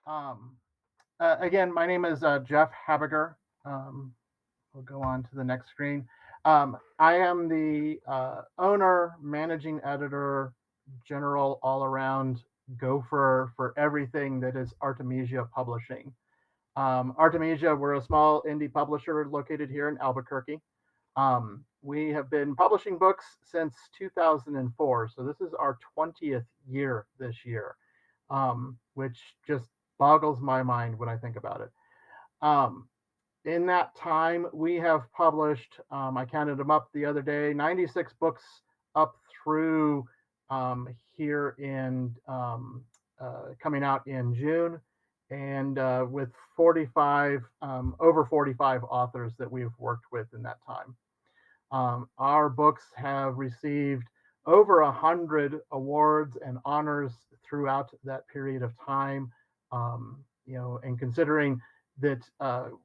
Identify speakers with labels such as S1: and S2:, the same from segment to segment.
S1: Um, Again, my name is Geoff Habiger. Um, we'll go on to the next screen. I am the owner, managing editor, general, all around gopher for everything that is Artemisia Publishing. Artemisia, we're a small indie publisher located here in Albuquerque. We have been publishing books since 2004, so this is our 20th year this year, which just boggles my mind when I think about it. Um, in that time, we have published, I counted them up the other day, 96 books up through here in coming out in June, and with 45, over 45 authors that we've worked with in that time. Our books have received over 100 awards and honors throughout that period of time. And considering that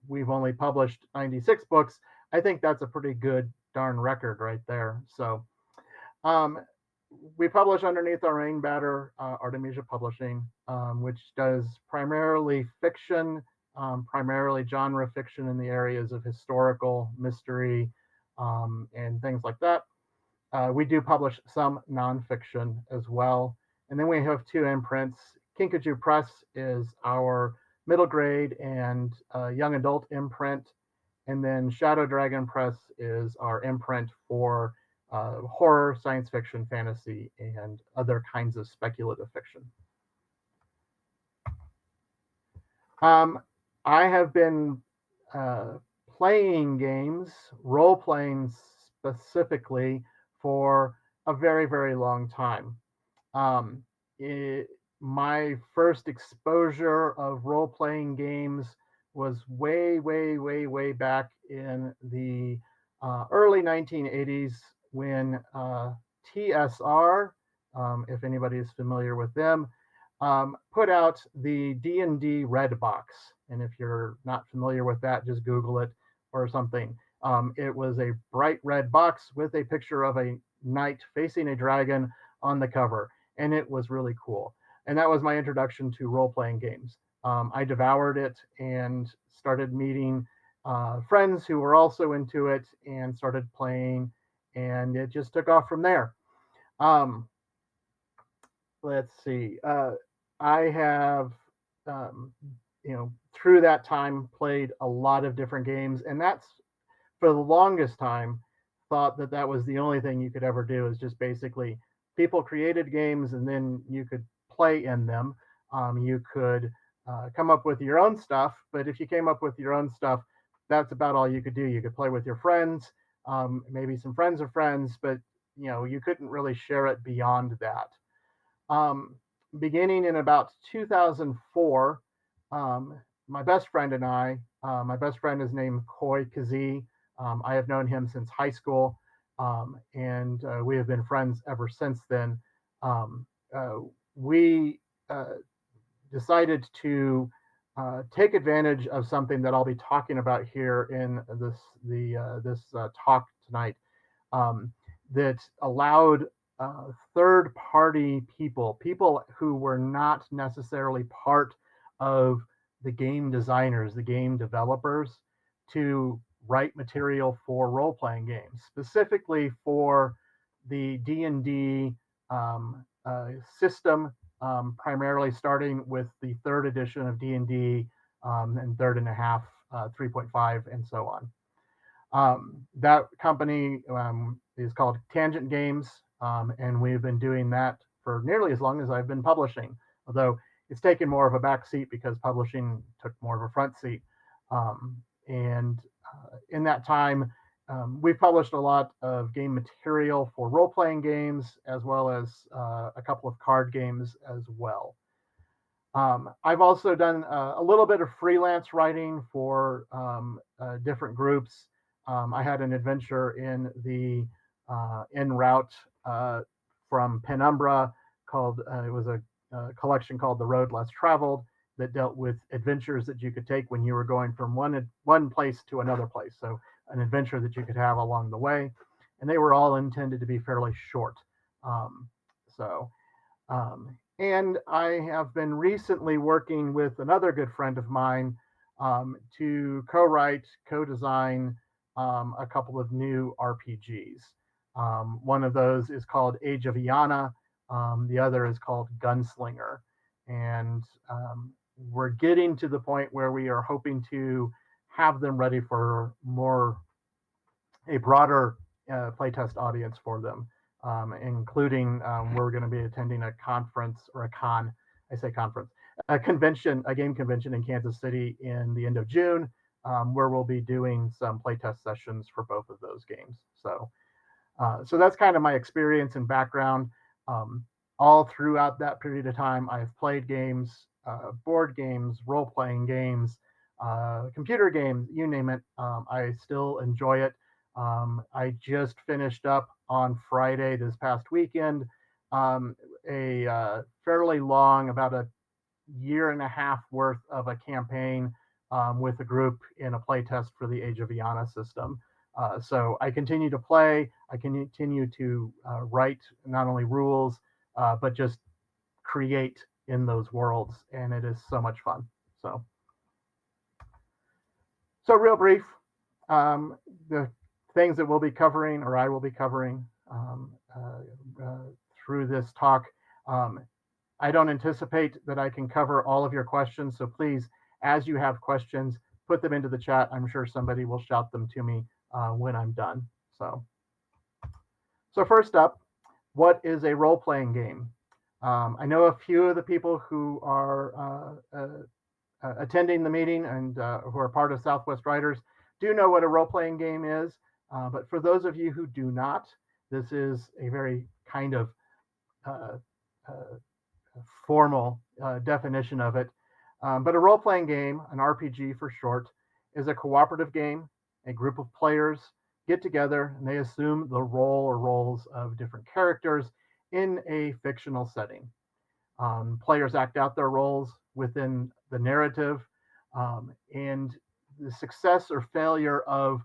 S1: we've only published 96 books, I think that's a pretty good darn record right there. So um, we publish underneath our main banner, Artemisia Publishing, which does primarily fiction, primarily genre fiction in the areas of historical, mystery, and things like that. We do publish some nonfiction as well. And then we have two imprints. Kinkajou Press is our middle grade and young adult imprint. And then Shadow Dragon Press is our imprint for horror, science fiction, fantasy, and other kinds of speculative fiction. Um, I have been uh, playing games, role playing specifically, for a very, very long time. Um, it, my first exposure of role playing games was way, way, way, way back in the early 1980s when TSR, if anybody is familiar with them, put out the D&D Red Box. And if you're not familiar with that, just Google it or something. It was a bright red box with a picture of a knight facing a dragon on the cover, and it was really cool. And that was my introduction to role-playing games. I devoured it and started meeting friends who were also into it and started playing, and it just took off from there. Um, let's see. I have, um, through that time played a lot of different games, and that's for the longest time thought that that was the only thing you could ever do is just basically people created games and then you could play in them. You could come up with your own stuff, but if you came up with your own stuff, that's about all you could do. You could play with your friends, maybe some friends of friends, but you couldn't really share it beyond that. Um, Beginning in about 2004, my best friend and my best friend is named Koi Kazi. I have known him since high school, and we have been friends ever since then. Um, we decided to take advantage of something that I'll be talking about here in this talk tonight, um, that allowed third party people who were not necessarily part of the game designers, the game developers, to write material for role playing games, specifically for the D&D system, primarily starting with the third edition of D&D, and third and a half, 3.5, and so on. That company is called Tangent Games, and we've been doing that for nearly as long as I've been publishing, although it's taken more of a back seat because publishing took more of a front seat. And in that time, we've published a lot of game material for role-playing games, as well as a couple of card games as well. I've also done a little bit of freelance writing for different groups. I had an adventure in the en route from Penumbra called, it was a collection called The Road Less Traveled that dealt with adventures that you could take when you were going from one place to another place. So an adventure that you could have along the way. And they were all intended to be fairly short. So, And I have been recently working with another good friend of mine to co-write, co-design a couple of new RPGs. One of those is called Age of Iana. The other is called Gunslinger. And we're getting to the point where we are hoping to have them ready for a broader playtest audience for them, including we're going to be attending a conference or a con, I say conference, a convention, a game convention in Kansas City in the end of June, where we'll be doing some playtest sessions for both of those games. So that's kind of my experience and background. Um, all throughout that period of time, I've played games, board games, role playing games, computer games, you name it. I still enjoy it. I just finished up on Friday this past weekend a fairly long, about a year and a half worth of a campaign with a group in a playtest for the Age of Iana system. So I continue to play. I continue to write not only rules, but just create in those worlds, and it is so much fun. So, so real brief, the things that we'll be covering, or I will be covering through this talk. Um, I don't anticipate that I can cover all of your questions, so please, as you have questions, put them into the chat. I'm sure somebody will shout them to me when I'm done. So first up, what is a role-playing game? I know a few of the people who are attending the meeting and who are part of SouthWest Writers do know what a role-playing game is. But for those of you who do not, this is a very kind of uh, uh, formal definition of it. But a role-playing game, an RPG for short, is a cooperative game. A group of players get together and they assume the role or roles of different characters in a fictional setting. Players act out their roles within the narrative, and the success or failure of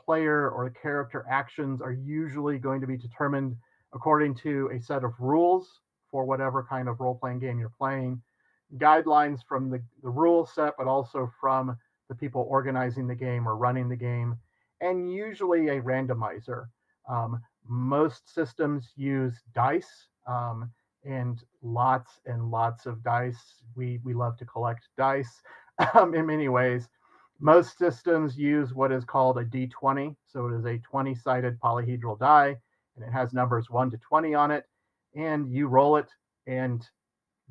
S1: player or character actions are usually going to be determined according to a set of rules for whatever kind of role-playing game you're playing, guidelines from the rule set, but also from the people organizing the game or running the game, and usually a randomizer. Most systems use dice, and lots of dice. We love to collect dice in many ways. Most systems use what is called a D20. So it is a 20-sided polyhedral die, and it has numbers 1 to 20 on it. And you roll it, and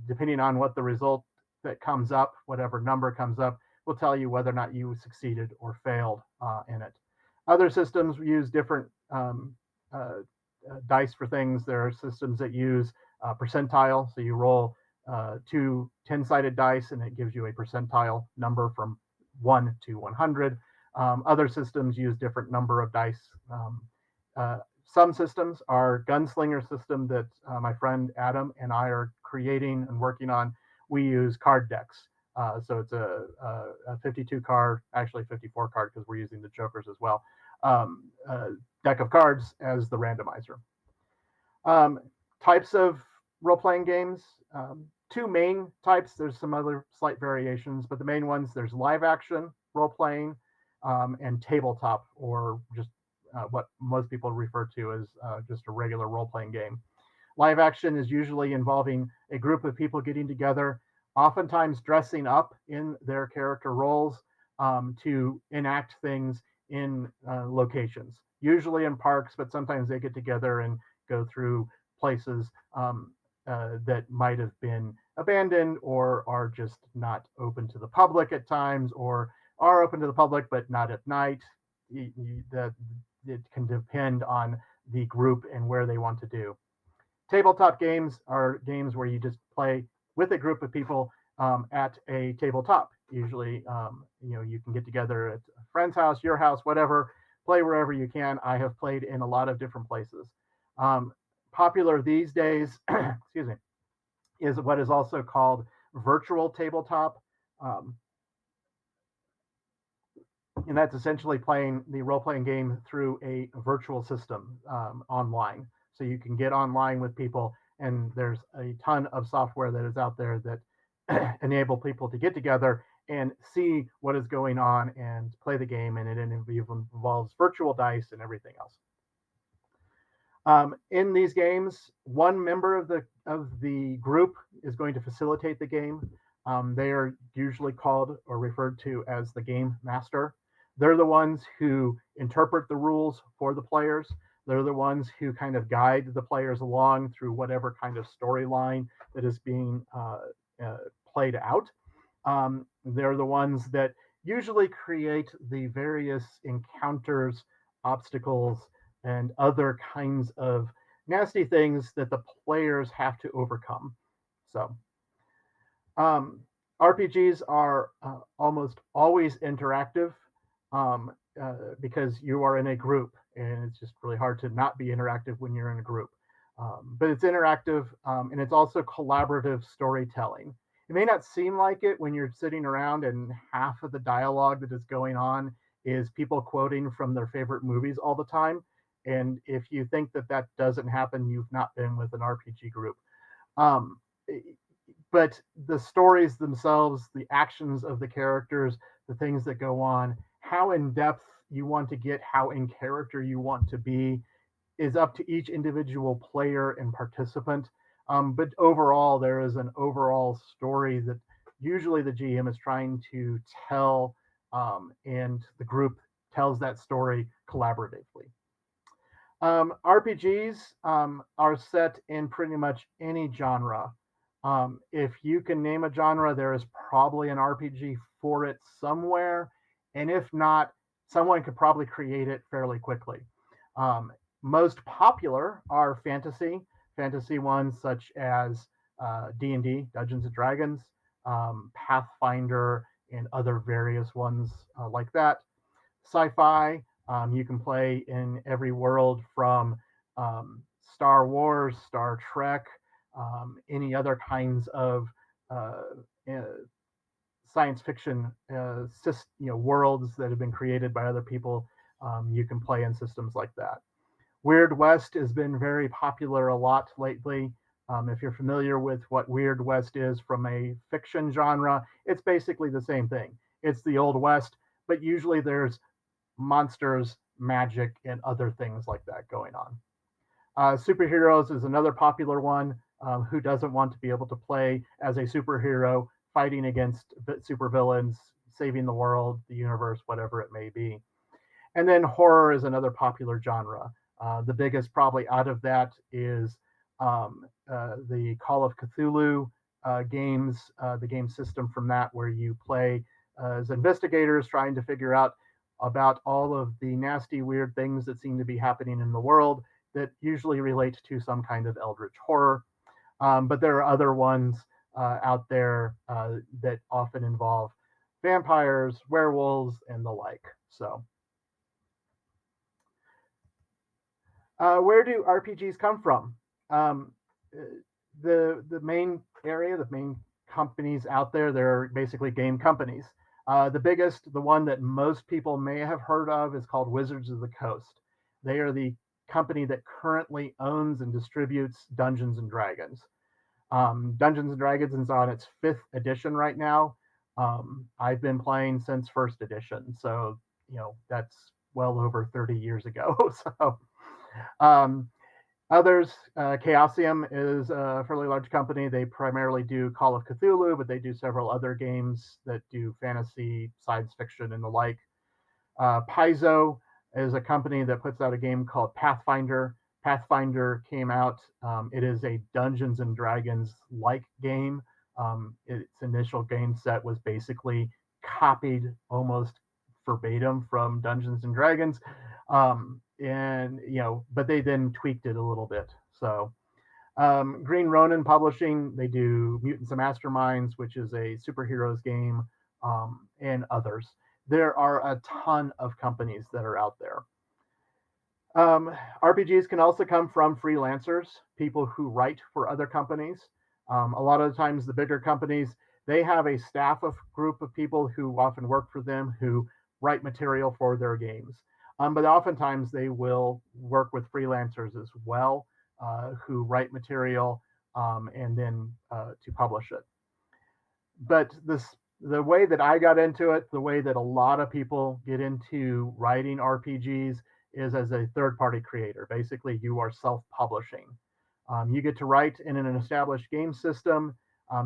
S1: depending on what the result that comes up, whatever number comes up, will tell you whether or not you succeeded or failed in it. Other systems use different dice for things. There are systems that use percentile. So you roll two 10-sided dice and it gives you a percentile number from 1 to 100. Other systems use different number of dice. Some systems are Gunslinger system that my friend Adam and I are creating and working on. We use card decks. So it's a 52 card, actually 54 card because we're using the jokers as well, deck of cards as the randomizer. Types of role-playing games, two main types. There's some other slight variations, but the main ones, there's live action role-playing and tabletop, or just what most people refer to as just a regular role-playing game. Live action is usually involving a group of people getting together, oftentimes dressing up in their character roles to enact things in locations, usually in parks, but sometimes they get together and go through places that might have been abandoned or are just not open to the public at times, or are open to the public but not at night. That it can depend on the group and where they want to do. Tabletop games are games where you just play with a group of people at a tabletop. Usually, you can get together at a friend's house, your house, whatever, play wherever you can. I have played in a lot of different places. Popular these days, excuse me, is what is also called virtual tabletop. And that's essentially playing the role-playing game through a virtual system online. So you can get online with people and there's a ton of software that is out there that enable people to get together and see what is going on and play the game, and it even involves virtual dice and everything else. In these games, one member of the group is going to facilitate the game. They are usually called or referred to as the game master. They're the ones who interpret the rules for the players. They're the ones who kind of guide the players along through whatever kind of storyline that is being played out. They're the ones that usually create the various encounters, obstacles, and other kinds of nasty things that the players have to overcome. So, um, RPGs are almost always interactive um, because you are in a group, and it's just really hard to not be interactive when you're in a group. But it's interactive and it's also collaborative storytelling. It may not seem like it when you're sitting around and half of the dialogue that is going on is people quoting from their favorite movies all the time. And if you think that that doesn't happen, you've not been with an RPG group. Um, but the stories themselves, the actions of the characters, the things that go on, how in depth you want to get, how in character you want to be, is up to each individual player and participant. But overall, there is an overall story that usually the GM is trying to tell, and the group tells that story collaboratively. RPGs are set in pretty much any genre. If you can name a genre, there is probably an RPG for it somewhere. And if not, someone could probably create it fairly quickly. Um, Most popular are fantasy ones such as D&D, Dungeons and Dragons, Pathfinder, and other various ones like that. Sci-fi, you can play in every world from Star Wars, Star Trek, any other kinds of uh, uh, science fiction worlds that have been created by other people. You can play in systems like that. Weird West has been very popular a lot lately. If you're familiar with what Weird West is from a fiction genre, it's basically the same thing. It's the Old West, but usually there's monsters, magic, and other things like that going on. Superheroes is another popular one. Who doesn't want to be able to play as a superhero fighting against supervillains, saving the world, the universe, whatever it may be? And then horror is another popular genre. The biggest, probably, out of that is the Call of Cthulhu games, the game system from that, where you play as investigators trying to figure out about all of the nasty, weird things that seem to be happening in the world that usually relate to some kind of eldritch horror. But there are other ones out there that often involve vampires, werewolves, and the like. So, where do RPGs come from? Um, the main area, the main companies out there, they're basically game companies. The biggest, the one that most people may have heard of, is called Wizards of the Coast. They are the company that currently owns and distributes Dungeons and Dragons. Dungeons and Dragons is on its fifth edition right now. I've been playing since first edition, so that's well over 30 years ago. So um, others, Chaosium is a fairly large company. They primarily do Call of Cthulhu, but they do several other games that do fantasy, science fiction, and the like. Paizo is a company that puts out a game called Pathfinder. Pathfinder came out. It is a Dungeons and Dragons like game. Its initial game set was basically copied almost verbatim from Dungeons and Dragons, and but they then tweaked it a little bit. So Green Ronin Publishing, they do Mutants and Masterminds, which is a superheroes game, and others. There are a ton of companies that are out there. RPGs can also come from freelancers, people who write for other companies. A lot of the times, the bigger companies, they have a staff of group of people who often work for them who write material for their games. But oftentimes they will work with freelancers as well, who write material. and then to publish it. But the way that I got into it, the way that a lot of people get into writing RPGs is as a third party creator. Basically, you are self publishing. You get to write in an established game system.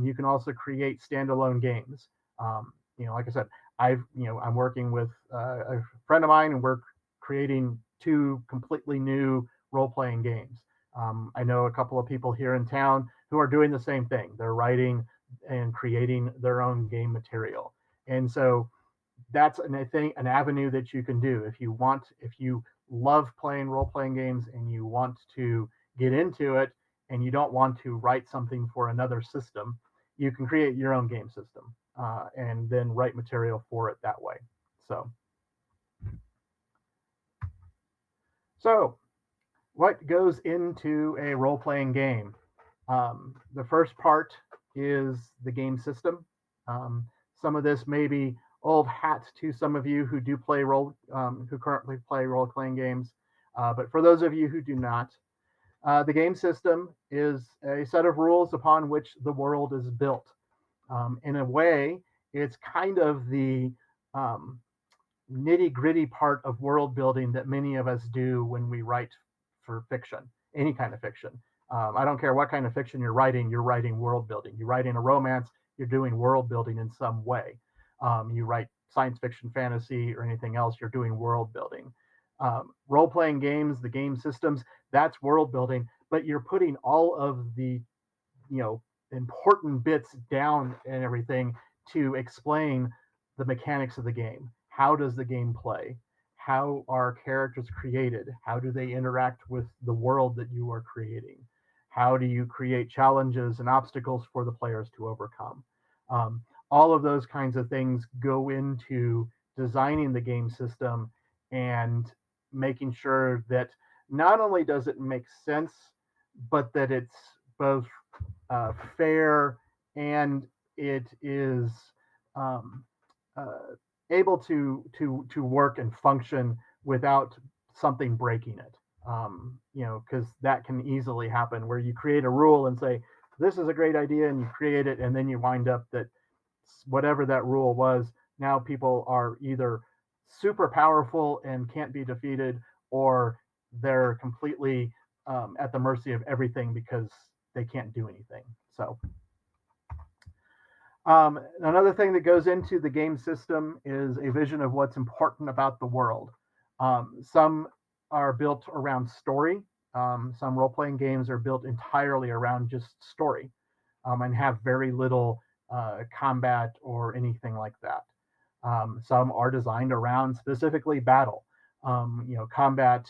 S1: You can also create standalone games. Like I said, I'm working with a friend of mine, and we're creating two completely new role playing games. I know a couple of people here in town who are doing the same thing. They're writing and creating their own game material. And so that's an avenue that you can do if you love playing role playing games and you want to get into it and you don't want to write something for another system, you can create your own game system and then write material for it that way. So what goes into a role playing game? The first part is the game system. Some of this may be old hat to some of you who do play who currently play role playing games. But for those of you who do not, the game system is a set of rules upon which the world is built. In a way, it's kind of the um, nitty gritty part of world building that many of us do when we write for fiction, any kind of fiction. I don't care what kind of fiction you're writing world building. You're writing a romance, you're doing world building in some way. You write science fiction, fantasy, or anything else, you're doing world building. Role playing games, the game systems, that's world building, but you're putting all of the important bits down and everything to explain the mechanics of the game. How does the game play? How are characters created? How do they interact with the world that you are creating? How do you create challenges and obstacles for the players to overcome? Um, all of those kinds of things go into designing the game system and making sure that not only does it make sense, but that it's both fair and it is um, uh, able to work and function without something breaking it. Because that can easily happen where you create a rule and say this is a great idea, and you create it, and then you wind up that whatever that rule was, now people are either super powerful and can't be defeated, or they're completely at the mercy of everything because they can't do anything. So another thing that goes into the game system is a vision of what's important about the world. Some are built around story. Some role playing games are built entirely around just story and have very little combat or anything like that. Some are designed around specifically battle, combat,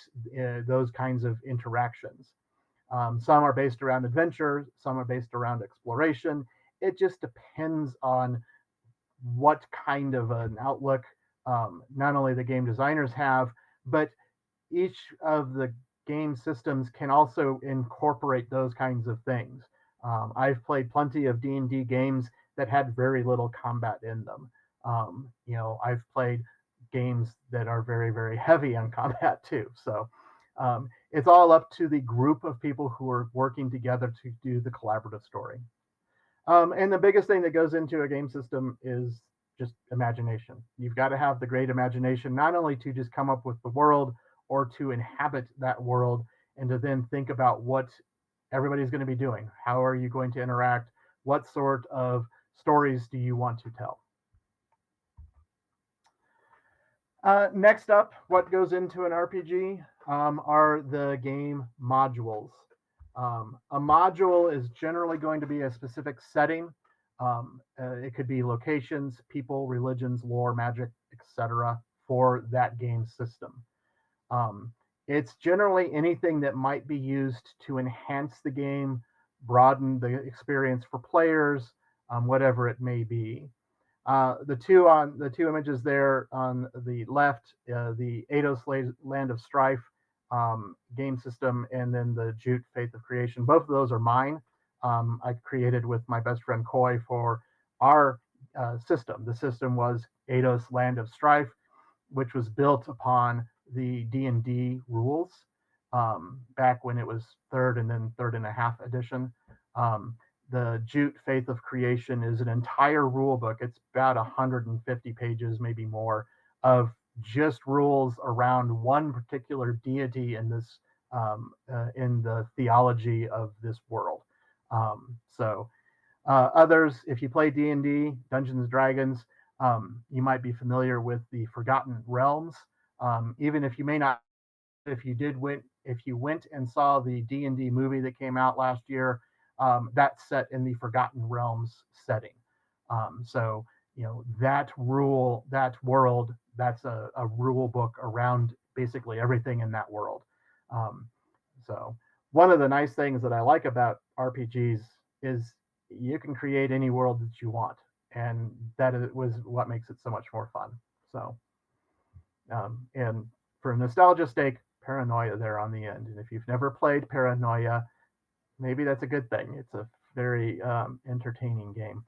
S1: those kinds of interactions. Some are based around adventure, some are based around exploration. It just depends on what kind of an outlook not only the game designers have, but each of the game systems can also incorporate those kinds of things. I've played plenty of D&D games that had very little combat in them. I've played games that are very, very heavy on combat too. So it's all up to the group of people who are working together to do the collaborative story. And the biggest thing that goes into a game system is just imagination. You've got to have the great imagination, not only to just come up with the world or to inhabit that world and to then think about what everybody's going to be doing. How are you going to interact? What sort of stories do you want to tell? Next up, what goes into an RPG are the game modules. A module is generally going to be a specific setting. It could be locations, people, religions, lore, magic, etc. for that game system. It's generally anything that might be used to enhance the game, broaden the experience for players, whatever it may be. The two images there on the left, the Eidos Land of Strife game system, and then the Jute Faith of Creation. Both of those are mine. I created with my best friend Coy for our system. The system was Eidos Land of Strife, which was built upon the D&D rules back when it was third and then third and a half edition. The Jute Faith of Creation is an entire rule book. It's about 150 pages, maybe more, of just rules around one particular deity in this in the theology of this world. So others, if you play D&D, Dungeons and Dragons, you might be familiar with the Forgotten Realms. Even if you may not, if you went and saw the D&D movie that came out last year, that's set in the Forgotten Realms setting. So that world, that's a rule book around basically everything in that world. Um, so one of the nice things that I like about RPGs is you can create any world that you want, and was what makes it so much more fun. So, and for nostalgia's sake, Paranoia there on the end. And if you've never played Paranoia, maybe that's a good thing. It's a very entertaining game.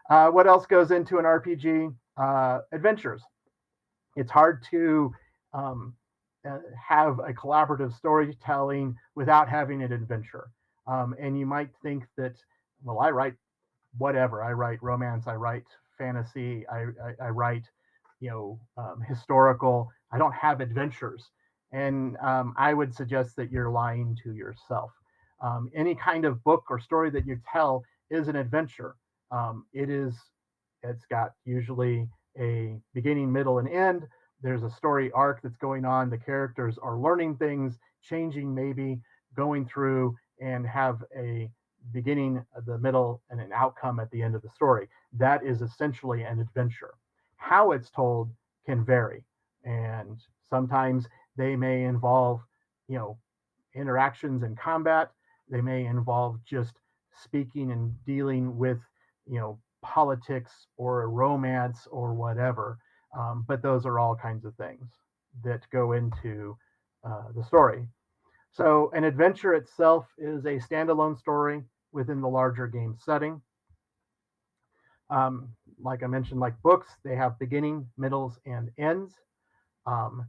S1: So, what else goes into an RPG? Adventures. It's hard to um, have a collaborative storytelling without having an adventure. And you might think that, well, I write whatever. I write romance. I write fantasy. I write, historical. I don't have adventures. And I would suggest that you're lying to yourself. Any kind of book or story that you tell is an adventure. It's got usually a beginning, middle, and end. There's a story arc that's going on. The characters are learning things, changing, maybe going through, and have a beginning, the middle, and an outcome at the end of the story. That is essentially an adventure. How it's told can vary, and sometimes they may involve, interactions and combat. They may involve just speaking and dealing with, politics or a romance or whatever. But those are all kinds of things that go into the story. So, an adventure itself is a standalone story within the larger game setting. Like I mentioned, like books, they have beginning, middles, and ends. Um,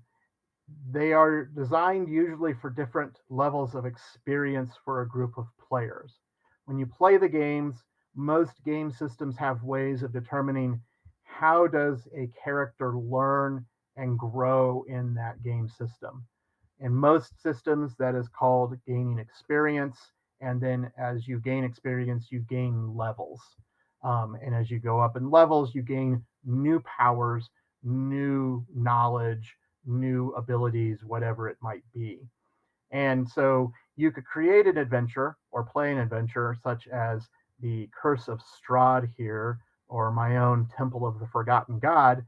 S1: they are designed usually for different levels of experience for a group of players. When you play the games, most game systems have ways of determining how does a character learn and grow in that game system. In most systems, that is called gaining experience. And then as you gain experience, you gain levels. And as you go up in levels, you gain new powers, new knowledge, new abilities, whatever it might be. And so you could create an adventure or play an adventure such as the Curse of Strahd here, or my own Temple of the Forgotten God,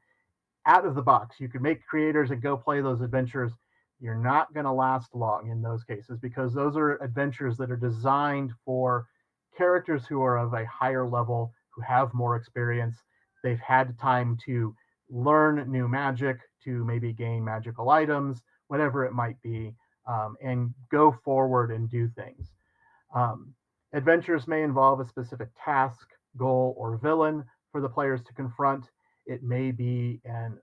S1: out of the box. You could make creators and go play those adventures. You're not going to last long in those cases because those are adventures that are designed for characters who are of a higher level, who have more experience. They've had time to learn new magic, to maybe gain magical items, whatever it might be, and go forward and do things. Um, Adventures may involve a specific task, goal, or villain for the players to confront. It may be an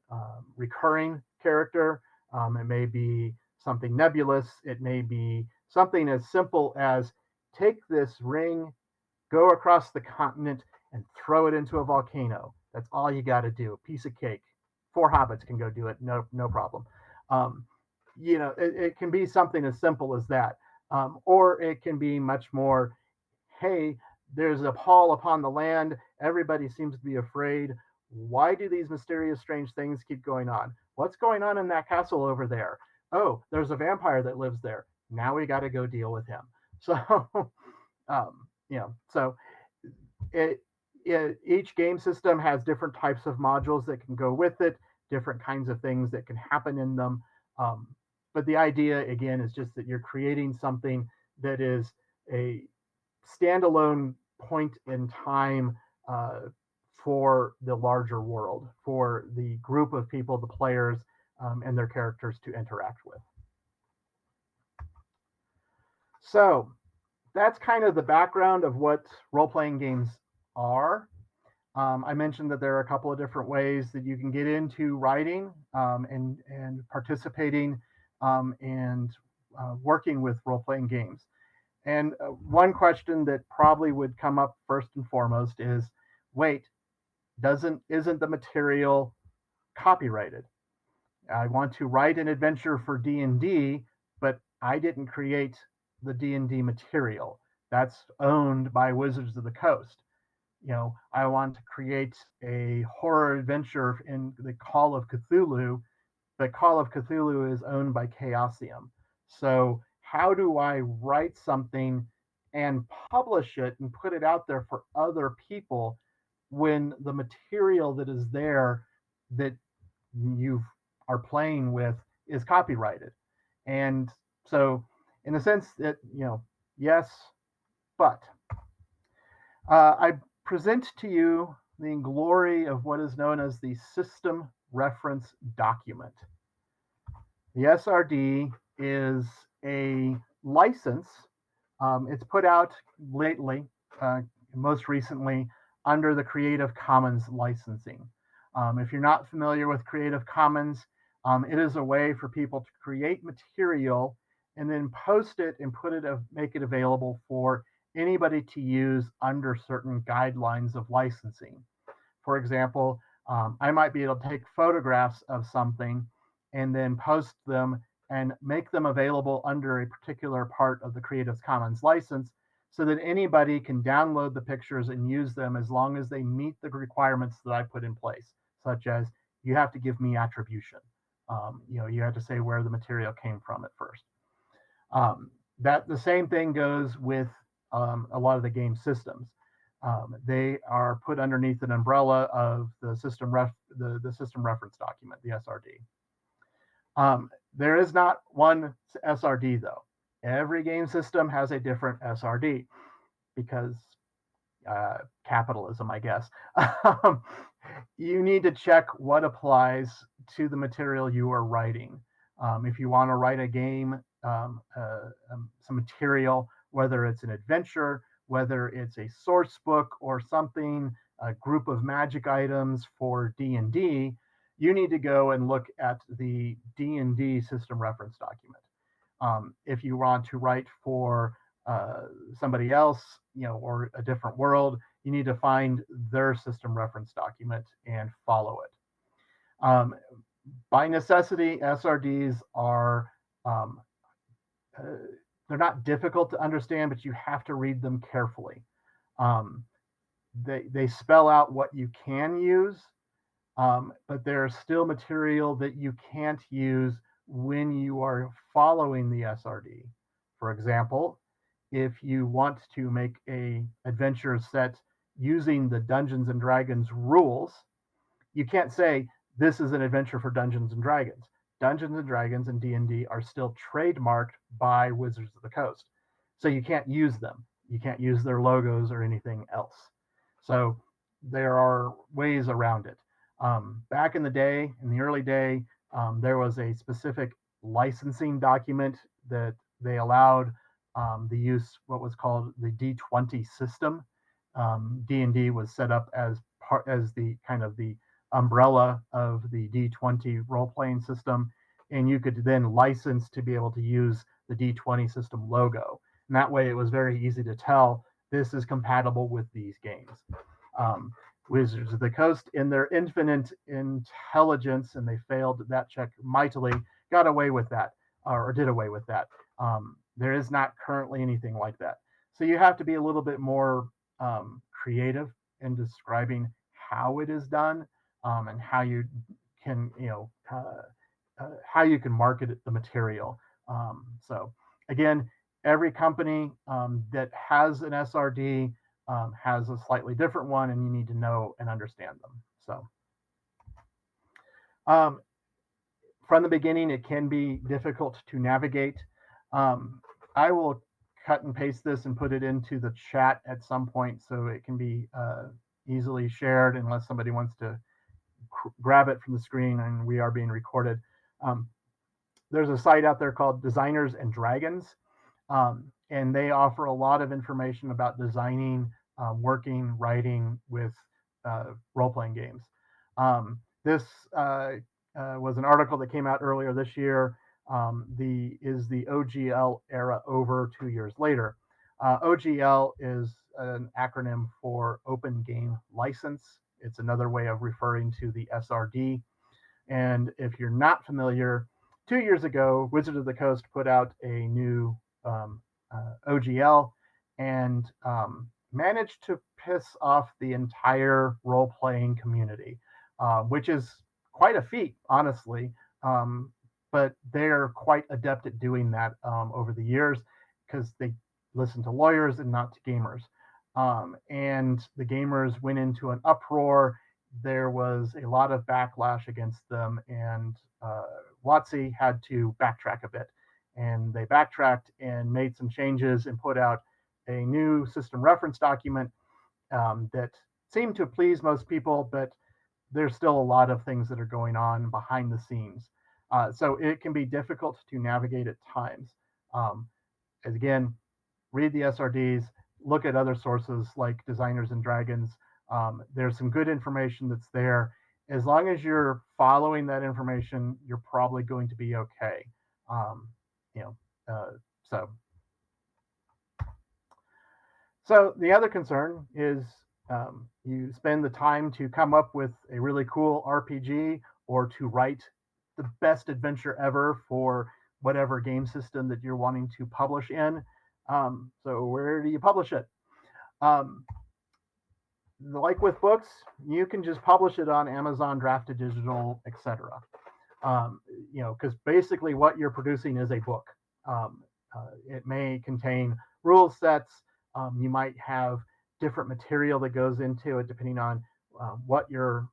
S1: recurring character. It may be something nebulous. It may be something as simple as take this ring, go across the continent, and throw it into a volcano. That's all you got to do. A piece of cake. 4 hobbits can go do it. No problem. Um, it can be something as simple as that. Or it can be much more, hey, there's a pall upon the land. Everybody seems to be afraid. Why do these mysterious, strange things keep going on? What's going on in that castle over there? Oh, there's a vampire that lives there. Now we got to go deal with him. So, so it, each game system has different types of modules that can go with it, different kinds of things that can happen in them. But the idea, again, is just that you're creating something that is a standalone point in time for the larger world, for the group of people, the players, and their characters to interact with. So that's kind of the background of what role-playing games are. I mentioned that there are a couple of different ways that you can get into writing and participating and working with role-playing games. And one question that probably would come up first and foremost is, wait, isn't the material copyrighted? I want to write an adventure for D&D, but I didn't create the D&D material. That's owned by Wizards of the Coast. I want to create a horror adventure in the Call of Cthulhu. The Call of Cthulhu is owned by Chaosium. So how do I write something and publish it and put it out there for other people when the material that is there that you are playing with is copyrighted? And so, in a sense, that yes, but I present to you the glory of what is known as the System Reference Document. The SRD is a license. It's put out lately, most recently, under the Creative Commons licensing. If you're not familiar with Creative Commons, it is a way for people to create material and then post it and make it available for anybody to use under certain guidelines of licensing. For example, I might be able to take photographs of something and then post them and make them available under a particular part of the Creative Commons license so that anybody can download the pictures and use them as long as they meet the requirements that I put in place, such as you have to give me attribution. You have to say where the material came from at first. That the same thing goes with a lot of the game systems. They are put underneath an umbrella of the system reference document, the SRD. There is not one SRD though. Every game system has a different SRD because capitalism, I guess. You need to check what applies to the material you are writing. If you want to write a game, some material, whether it's an adventure, whether it's a source book or something, a group of magic items for D&D, you need to go and look at the D&D system reference document. If you want to write for somebody else, or a different world, you need to find their system reference document and follow it. By necessity, SRDs are they're not difficult to understand, but you have to read them carefully. They spell out what you can use, but there's still material that you can't use when you are following the SRD. For example, if you want to make a adventure set using the Dungeons and Dragons rules, you can't say this is an adventure for Dungeons and Dragons. Dungeons and Dragons and D&D are still trademarked by Wizards of the Coast. So you can't use them. You can't use their logos or anything else. So there are ways around it. Back in the day, in the early day, there was a specific licensing document that they allowed the use what was called the D20 system. D&D was set up as the kind of the umbrella of the D20 role-playing system, and you could then license to be able to use the D20 system logo. And that way it was very easy to tell this is compatible with these games. Wizards of the Coast, in their infinite intelligence, and they failed that check mightily, got away with that, or did away with that. There is not currently anything like that. So you have to be a little bit more creative in describing how it is done, and how you can, how you can market the material. So again, every company that has an SRD has a slightly different one, and you need to know and understand them. So from the beginning, it can be difficult to navigate. I will cut and paste this and put it into the chat at some point so it can be easily shared unless somebody wants to grab it from the screen, and we are being recorded. There's a site out there called Designers and Dragons, and they offer a lot of information about designing, working, writing with role-playing games. This was an article that came out earlier this year. Is the OGL era over 2 years later? OGL is an acronym for Open Game License. It's another way of referring to the SRD. And if you're not familiar, 2 years ago, Wizard of the Coast put out a new OGL and managed to piss off the entire role playing community, which is quite a feat, honestly. Um, but they're quite adept at doing that over the years because they listen to lawyers and not to gamers. And the gamers went into an uproar. There was a lot of backlash against them, and WotC had to backtrack a bit. And they backtracked and made some changes and put out a new system reference document that seemed to please most people, but there's still a lot of things that are going on behind the scenes. So it can be difficult to navigate at times. Um, as again, read the SRDs, look at other sources like Designers and Dragons. There's some good information that's there. As long as you're following that information, you're probably going to be okay. Um, you know, uh, so so the other concern is you spend the time to come up with a really cool RPG or to write the best adventure ever for whatever game system that you're wanting to publish in. So where do you publish it? Um, like with books, you can just publish it on Amazon, Drafted Digital, etc. Um, because basically what you're producing is a book. It may contain rule sets. You might have different material that goes into it depending on what you're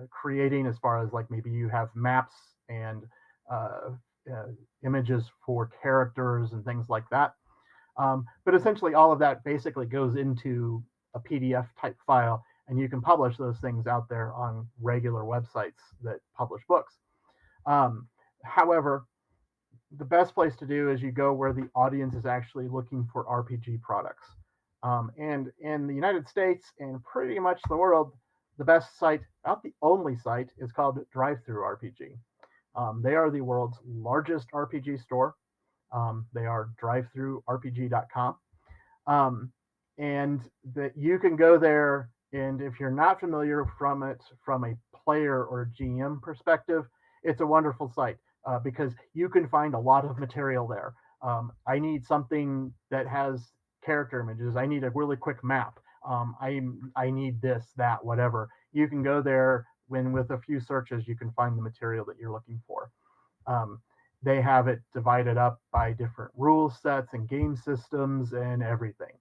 S1: creating, as far as like maybe you have maps and uh, uh, images for characters and things like that. But essentially, all of that basically goes into a PDF type file, and you can publish those things out there on regular websites that publish books. However, the best place to do is you go where the audience is actually looking for RPG products. And in the United States and pretty much the world, the best site, not the only site, is called Drive-Thru RPG. They are the world's largest RPG store. They are drivethrurpg.com. Um, and that you can go there, and if you're not familiar from it from a player or GM perspective, it's a wonderful site because you can find a lot of material there. I need something that has character images. I need a really quick map. I need this, that, whatever. You can go there when with a few searches you can find the material that you're looking for. Um, they have it divided up by different rule sets and game systems and everything.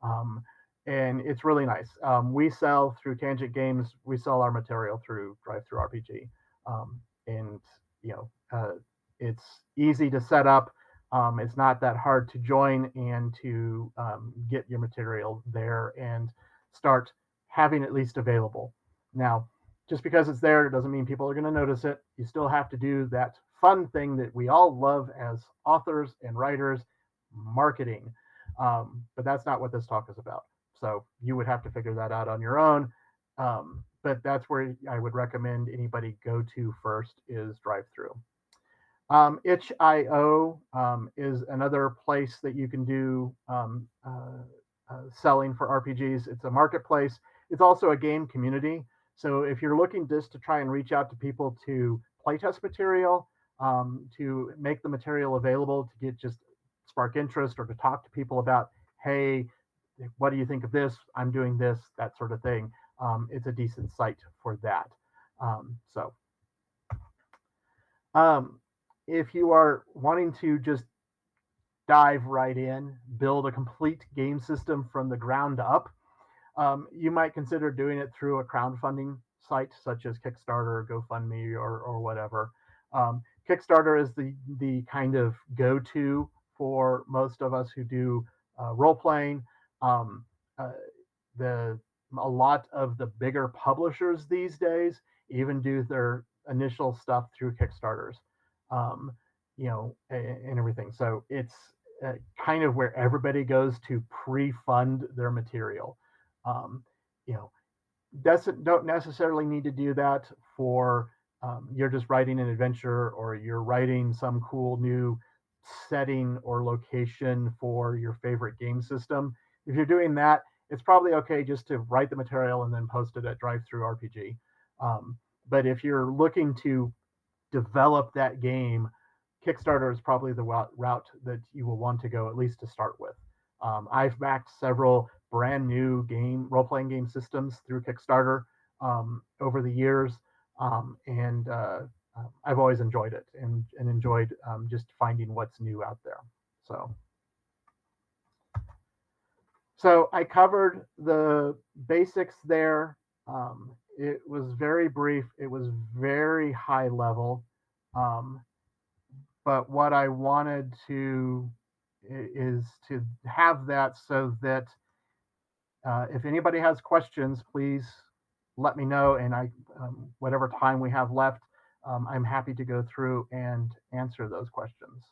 S1: Um, and it's really nice. We sell through Tangent Games. We sell our material through Drive-Thru RPG, and you know it's easy to set up. It's not that hard to join and to get your material there and start having at least available. Now, just because it's there doesn't mean people are going to notice it. You still have to do that fun thing that we all love as authors and writers, marketing. But that's not what this talk is about. So you would have to figure that out on your own. But that's where I would recommend anybody go to first is Drive-Thru. Itch.io is another place that you can do selling for RPGs. It's a marketplace. It's also a game community. So if you're looking just to try and reach out to people to playtest material, to make the material available, to get just spark interest or to talk to people about, hey, what do you think of this? I'm doing this, that sort of thing. It's a decent site for that. So if you are wanting to just dive right in, build a complete game system from the ground up, you might consider doing it through a crowdfunding site such as Kickstarter, GoFundMe, or whatever. Kickstarter is the kind of go-to for most of us who do role playing. Um, uh, the a lot of the bigger publishers these days even do their initial stuff through Kickstarters, um, and everything. So it's kind of where everybody goes to pre-fund their material. Um, you know, don't necessarily need to do that for you're just writing an adventure or you're writing some cool new setting or location for your favorite game system. If you're doing that, it's probably okay just to write the material and then post it at Drive Through RPG. Um, but if you're looking to develop that game, Kickstarter is probably the route that you will want to go, at least to start with. I've backed several brand new role playing game systems through Kickstarter over the years, and I've always enjoyed it and enjoyed just finding what's new out there. So, so I covered the basics there. It was very brief. It was very high level. Um, but what I wanted to is to have that so that if anybody has questions, please let me know, and whatever time we have left, I'm happy to go through and answer those questions.